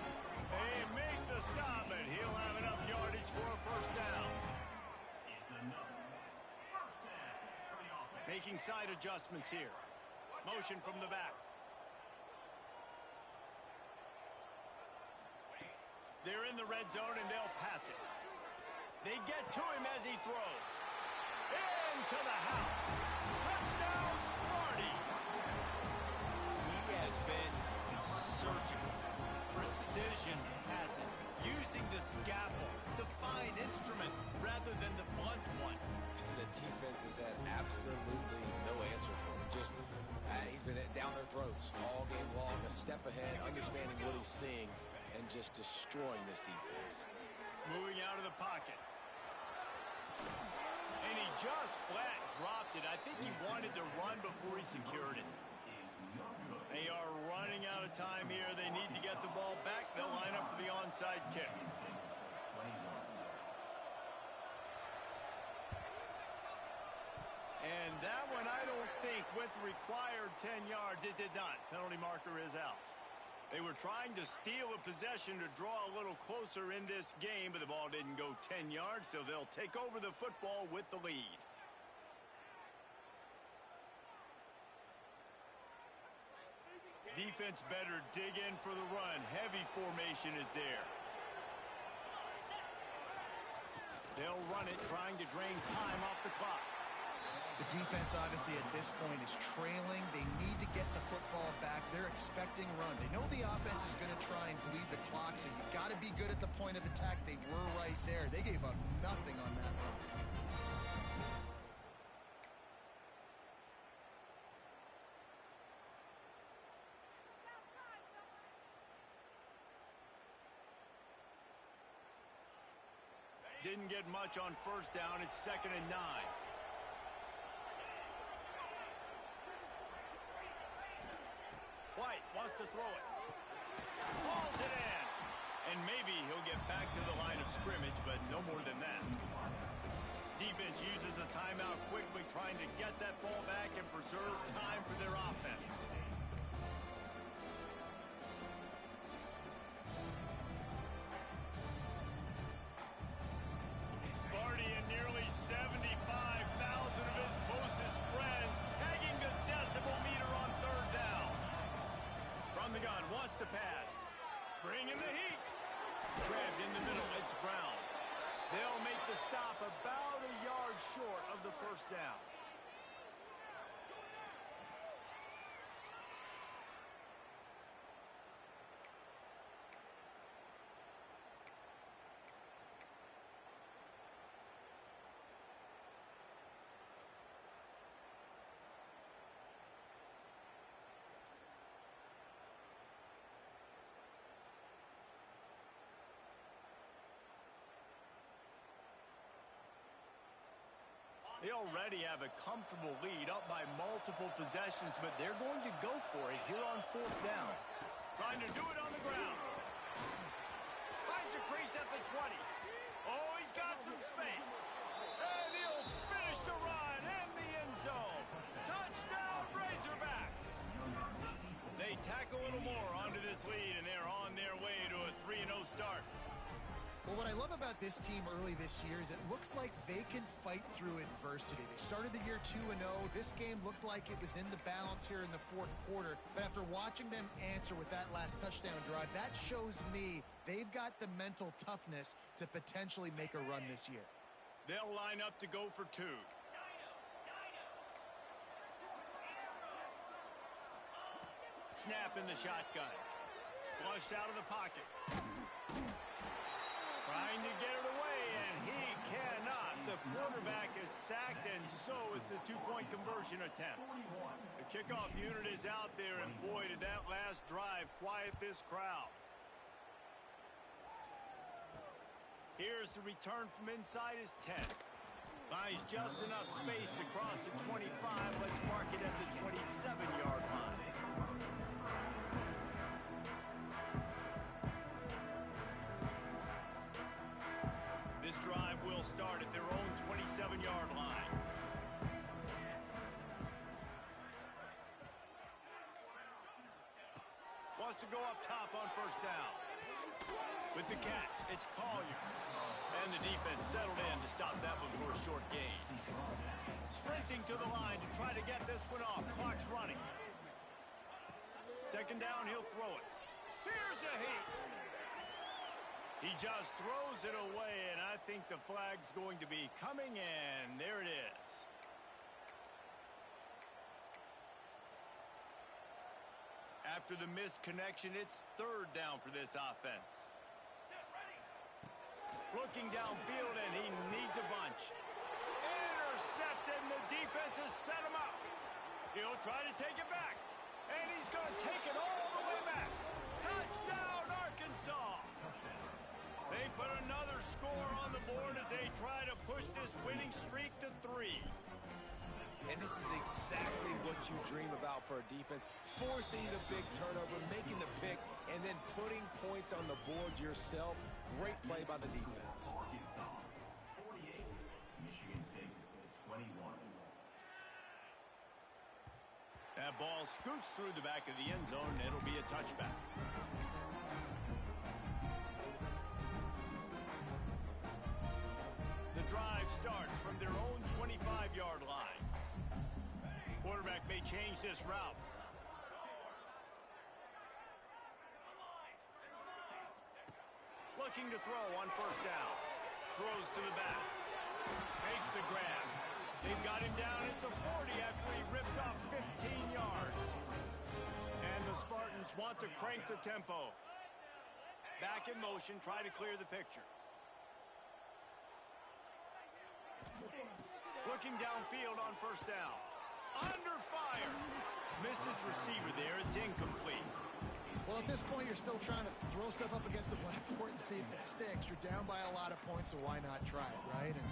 They make the stop, and he'll have enough yardage for a first down. Making side adjustments here. Motion from the back. They're in the red zone, and they'll pass it. They get to him as he throws. Into the house. Touchdown, Sparty. He has been surgical. Precision passes. Using the scalpel, the fine instrument, rather than the blunt one. The defense has had absolutely no answer for him. He's been down their throats all game long, a step ahead, understanding what he's seeing, and just destroying this defense. Moving out of the pocket. And he just flat dropped it. I think he wanted to run before he secured it. They are running out of time here. They need to get the ball back. They'll line up for the onside kick. And that one, I don't think, with required 10 yards, it did not. Penalty marker is out. They were trying to steal a possession to draw a little closer in this game, but the ball didn't go 10 yards, so they'll take over the football with the lead. Defense better dig in for the run. Heavy formation is there. They'll run it, trying to drain time off the clock. The defense, obviously, at this point is trailing. They need to get the football back. They're expecting run. They know the offense is going to try and bleed the clock, so you've got to be good at the point of attack. They were right there. They gave up nothing on that run. Didn't get much on first down. It's 2nd and 9. White wants to throw it. Hauls it in. And maybe he'll get back to the line of scrimmage, but no more than that. Defense uses a timeout quickly, trying to get that ball back and preserve time for their offense. Sparty and nearly 75,000 of his closest friends pegging the decibel meter on 3rd down. From the gun, wants to pass. Bring in the heat. Grabbed in the middle, it's Brown. They'll make the stop about a yard short of the first down. They already have a comfortable lead, up by multiple possessions, but they're going to go for it here on 4th down. Trying to do it on the ground. Finds a crease at the 20. Oh, he's got some space. And he'll finish a run and the end zone. Touchdown, Razorbacks. They tack a little more onto this lead, and they're on their way to a 3-0 start. Well, what I love about this team early this year is it looks like they can fight through adversity. They started the year 2-0. This game looked like it was in the balance here in the fourth quarter. But after watching them answer with that last touchdown drive, that shows me they've got the mental toughness to potentially make a run this year. They'll line up to go for 2. Snap in the shotgun. Flushed out of the pocket. Trying to get it away, and he cannot. The quarterback is sacked, and so is the 2-point conversion attempt. The kickoff unit is out there, and boy, did that last drive quiet this crowd. Here's the return from inside his 10. Buys just enough space across the 25. Let's mark it at the 27-yard line. This drive will start at their own 27-yard line. Wants to go up top on first down. With the catch, it's Collier. And the defense settled in to stop that one for a short gain. Sprinting to the line to try to get this one off. Clock's running. Second down, he'll throw it. Here's a heat. He just throws it away, and I think the flag's going to be coming in. There it is. After the missed connection, it's third down for this offense. Looking downfield, and he needs a bunch. Intercepted, and the defense has set him up. He'll try to take it back, and he's going to take it all the way back. Touchdown, Arkansas! They put another score on the board as they try to push this winning streak to 3. And this is exactly what you dream about for a defense. Forcing the big turnover, making the pick, and then putting points on the board yourself. Great play by the defense. Arkansas 48, Michigan State 21. That ball scoots through the back of the end zone, and it'll be a touchback. The drive starts from their own 25-yard line. Quarterback may change this route. Looking to throw on first down. Throws to the back. Makes the grab. They've got him down at the 40 after he ripped off 15 yards. And the Spartans want to crank the tempo. Back in motion, try to clear the picture. Looking downfield on first down. Under fire. Missed his receiver there. It's incomplete. Well, at this point, you're still trying to throw stuff up against the blackboard and see if it sticks. You're down by a lot of points, so why not try it, right? And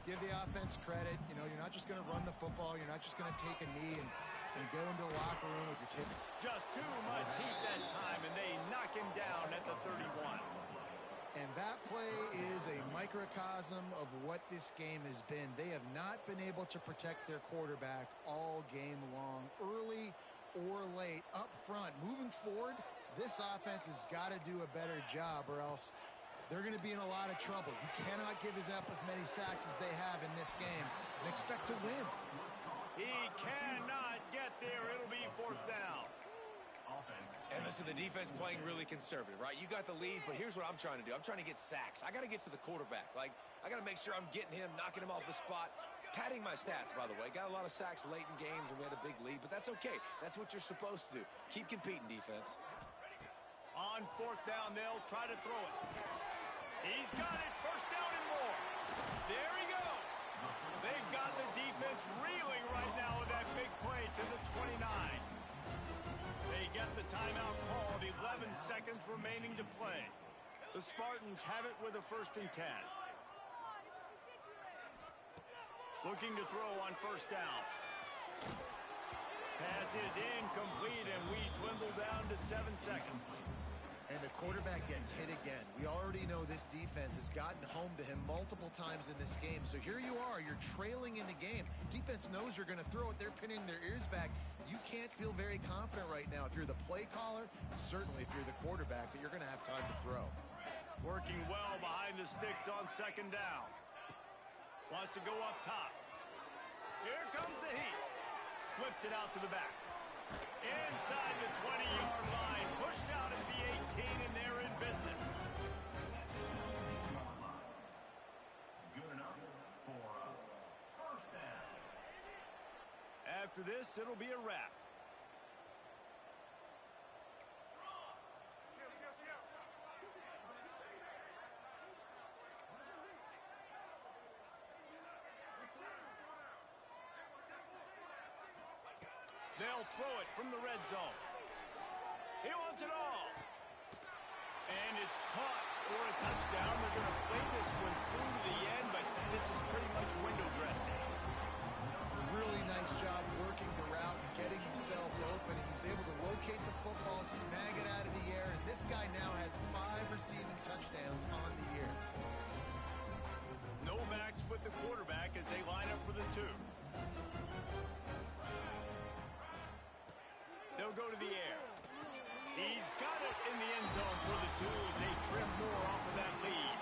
give the offense credit. You know, you're not just going to run the football. You're not just going to take a knee and go into the locker room with your tape. Just too much heat that time, and they knock him down at the 31. And that play is a microcosm of what this game has been. They have not been able to protect their quarterback all game long, early or late, up front. Moving forward, this offense has got to do a better job, or else they're going to be in a lot of trouble. You cannot give up as many sacks as they have in this game and expect to win. He cannot get there. It'll be fourth down. And listen, the defense playing really conservative, right? You got the lead, but here's what I'm trying to do. I'm trying to get sacks. I got to get to the quarterback. Like, I got to make sure I'm getting him, knocking him off the spot. Padding my stats, by the way. Got a lot of sacks late in games, and we had a big lead, but that's okay. That's what you're supposed to do. Keep competing, defense. On fourth down, they'll try to throw it. He's got it. First down and more. There he goes. They've got the defense reeling right now with that big play to the 29. They get the timeout called. 11 seconds remaining to play. The Spartans have it with a 1st and 10. Looking to throw on first down. Pass is incomplete, and we dwindle down to 7 seconds. And the quarterback gets hit again. We already know this defense has gotten home to him multiple times in this game. So here you are, you're trailing in the game. Defense knows you're going to throw it. They're pinning their ears back. You can't feel very confident right now if you're the play caller, and certainly if you're the quarterback, that you're going to have time to throw. Working well behind the sticks on second down. Wants to go up top. Here comes the heat. Flips it out to the back. Inside the 20-yard line. Pushed out at the 18, and they're in business. Good enough for a first down. After this, it'll be a wrap. They'll throw it from the red zone. He wants it all. And it's caught for a touchdown. They're going to play this one through to the end, but this is pretty much window dressing. Really nice job working the route and getting himself open. He was able to locate the football, snag it out of the air, and this guy now has 5 receiving touchdowns on the year. No backs with the quarterback as they line up for the 2. They'll go to the air. He's got it in the end zone for the 2 as they trim more off of that lead.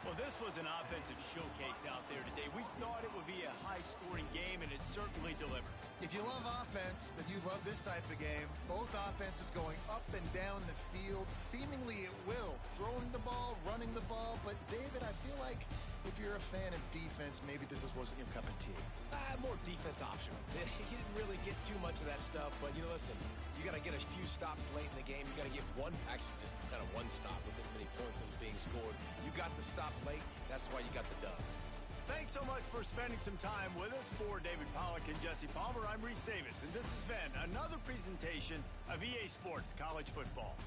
Well, this was an offensive showcase out there today. We thought it would be a high-scoring game, and it certainly delivered. If you love offense, then you love this type of game. Both offenses going up and down the field, seemingly at will. Throwing the ball, running the ball. But, David, I feel like if you're a fan of defense, maybe this wasn't your cup of tea. More defense optional. You didn't really get too much of that stuff, but, listen, you got to get a few stops late in the game. You got to get actually just kind of one stop with this many points that was being scored. You got the stop late. That's why you got the dub. Thanks so much for spending some time with us. For David Pollack and Jesse Palmer, I'm Reese Davis, and this has been another presentation of EA Sports College Football.